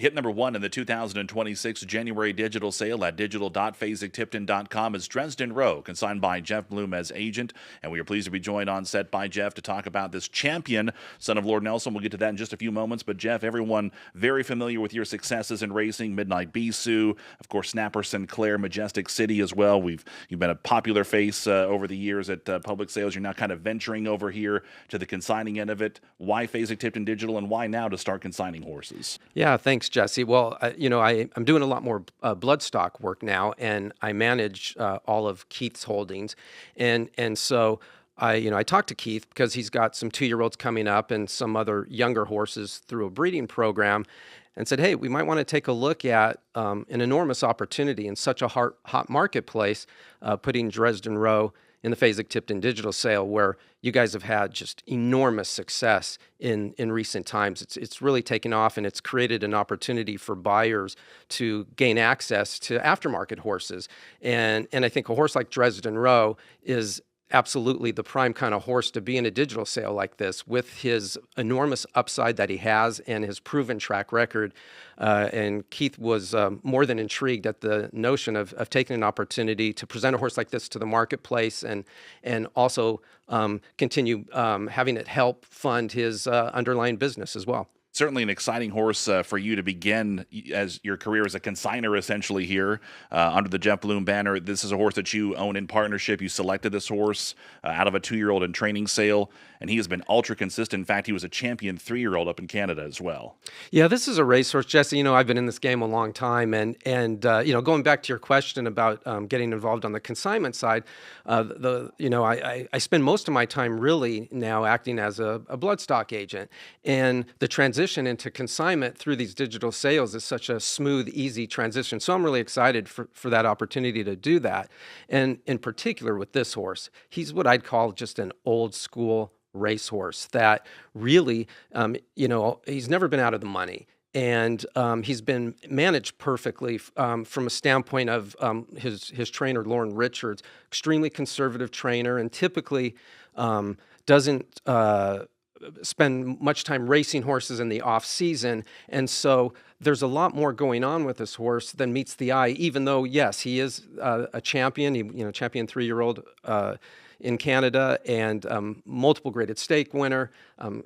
Hit number one in the 2026 January digital sale at digital.phasictipton.com is Dresden Row, consigned by Jeff Bloom as agent. And we are pleased to be joined on set by Jeff to talk about this champion, son of Lord Nelson. We'll get to that in just a few moments. But Jeff, everyone very familiar with your successes in racing, Midnight Bisou, of course, Snapper Sinclair, Majestic City as well. You've been a popular face over the years at public sales. You're now kind of venturing over here to the consigning end of it. Why Phasic Tipton Digital, and why now to start consigning horses? Yeah, thanks, Jesse. Well, I'm doing a lot more bloodstock work now, and I manage all of Keith's holdings, and so I talked to Keith because he's got some 2-year-olds coming up and some other younger horses through a breeding program, and said, hey, we might want to take a look at an enormous opportunity in such a hot marketplace, putting Dresden Row in the Phasic Tipton digital sale, where you guys have had just enormous success in recent times. It's really taken off, and it's created an opportunity for buyers to gain access to aftermarket horses. And I think a horse like Dresden Row is absolutely the prime kind of horse to be in a digital sale like this, with his enormous upside that he has and his proven track record. And Keith was more than intrigued at the notion of taking an opportunity to present a horse like this to the marketplace, and also continue having it help fund his underlying business as well. Certainly an exciting horse for you to begin as your career as a consigner, essentially, here under the Jeff Bloom banner. This is a horse that you own in partnership. You selected this horse out of a 2-year-old in training sale, and he has been ultra consistent. In fact, he was a champion 3-year-old up in Canada as well. Yeah, this is a racehorse, Jesse. I've been in this game a long time, and going back to your question about getting involved on the consignment side, I spend most of my time really now acting as a bloodstock agent, and the transition into consignment through these digital sales is such a smooth, easy transition. So I'm really excited for that opportunity to do that. And in particular with this horse, he's what I'd call just an old school racehorse that really, he's never been out of the money. And he's been managed perfectly from a standpoint of his trainer, Lauren Richards, extremely conservative trainer, and typically doesn't spend much time racing horses in the off season. And so there's a lot more going on with this horse than meets the eye, even though, yes, he is a champion, champion 3-year-old in Canada, and multiple graded stake winner,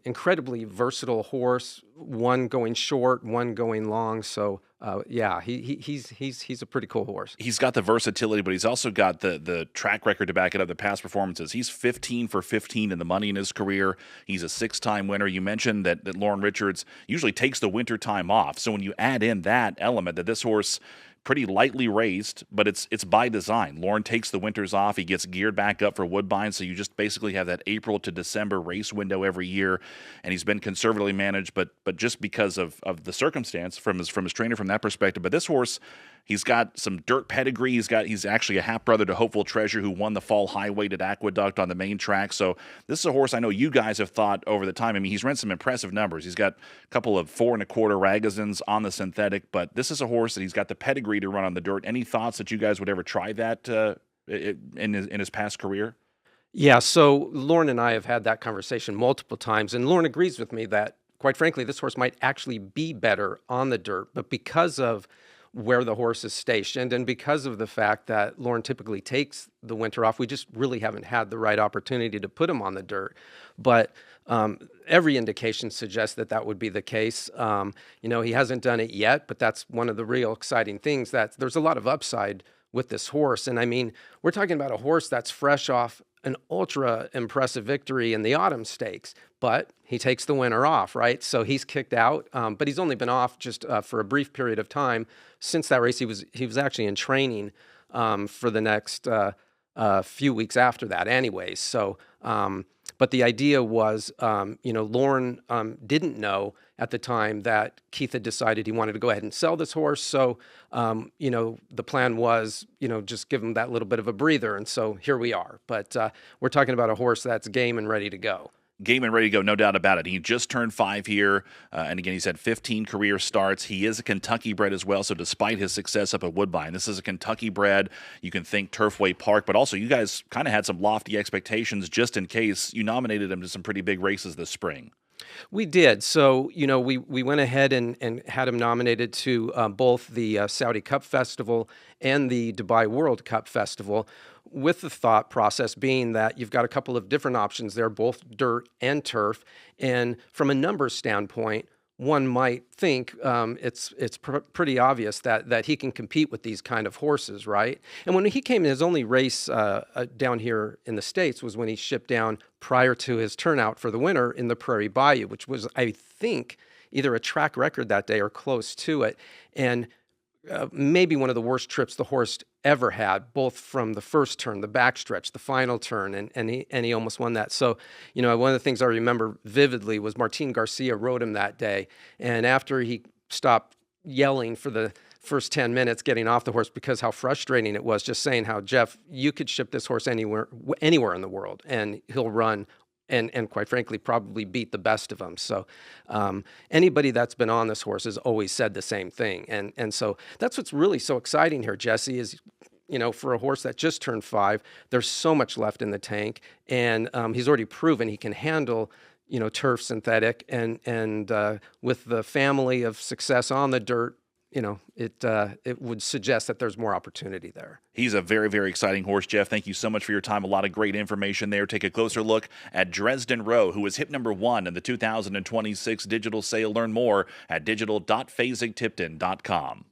incredibly versatile horse, one going short, one going long. So he's a pretty cool horse. He's got the versatility, but he's also got the track record to back it up, the past performances. He's 15 for 15 in the money in his career. He's a 6-time winner. You mentioned that Lauren Richards usually takes the winter time off. So when you add in that element, that this horse pretty lightly raced, but it's by design. Lauren takes the winters off. He gets geared back up for Woodbine, so you just basically have that April to December race window every year. And he's been conservatively managed, but just because of the circumstance from his trainer from that perspective. But this horse, he's got some dirt pedigree. He's actually a half brother to Hopeful Treasure, who won the Fall High Weight at Aqueduct on the main track. So this is a horse I know you guys have thought over the time. I mean, he's run some impressive numbers. He's got a couple of 4 1/4 Ragozins on the synthetic, but this is a horse that he's got the pedigree to run on the dirt. Any thoughts that you guys would ever try that in his past career? Yeah, so Lauren and I have had that conversation multiple times, and Lauren agrees with me that, quite frankly, this horse might actually be better on the dirt, but because of where the horse is stationed, and because of the fact that Lauren typically takes the winter off, we just really haven't had the right opportunity to put him on the dirt. But every indication suggests that would be the case. He hasn't done it yet, but that's one of the real exciting things, that there's a lot of upside with this horse. And I mean, we're talking about a horse that's fresh off an ultra impressive victory in the Autumn Stakes, but he takes the winter off, right? So he's kicked out, but he's only been off just for a brief period of time. Since that race, he was actually in training for the next few weeks after that anyways. So, but the idea was, Lauren didn't know at the time that Keith had decided he wanted to go ahead and sell this horse. So, the plan was, just give him that little bit of a breather. And so here we are. But we're talking about a horse that's game and ready to go. Game and ready to go, no doubt about it. He just turned 5 here, and again, he's had 15 career starts. He is a Kentucky bred as well, so despite his success up at Woodbine, this is a Kentucky bred. You can think Turfway Park, but also you guys kind of had some lofty expectations just in case. You nominated him to some pretty big races this spring. We did. So, we went ahead and had him nominated to both the Saudi Cup Festival and the Dubai World Cup Festival, with the thought process being that you've got a couple of different options there, both dirt and turf. And from a numbers standpoint, one might think it's pretty obvious that he can compete with these kind of horses, right? And when he came, his only race down here in the States was when he shipped down prior to his turnout for the winter in the Prairie Bayou, which was, I think, either a track record that day or close to it. And maybe one of the worst trips the horse ever had, both from the first turn, the backstretch, the final turn, and he almost won that. So, one of the things I remember vividly was Martin Garcia rode him that day, and after he stopped yelling for the first 10 minutes getting off the horse because how frustrating it was, just saying how, Jeff, you could ship this horse anywhere in the world, and he'll run and quite frankly, probably beat the best of them. So anybody that's been on this horse has always said the same thing. And so that's what's really so exciting here, Jesse, is, for a horse that just turned 5, there's so much left in the tank. And he's already proven he can handle, turf, synthetic, and with the family of success on the dirt, it would suggest that there's more opportunity there. He's a very, very exciting horse, Jeff. Thank you so much for your time. A lot of great information there. Take a closer look at Dresden Row, who was hip number 1 in the 2026 digital sale. Learn more at digital.fasigtipton.com.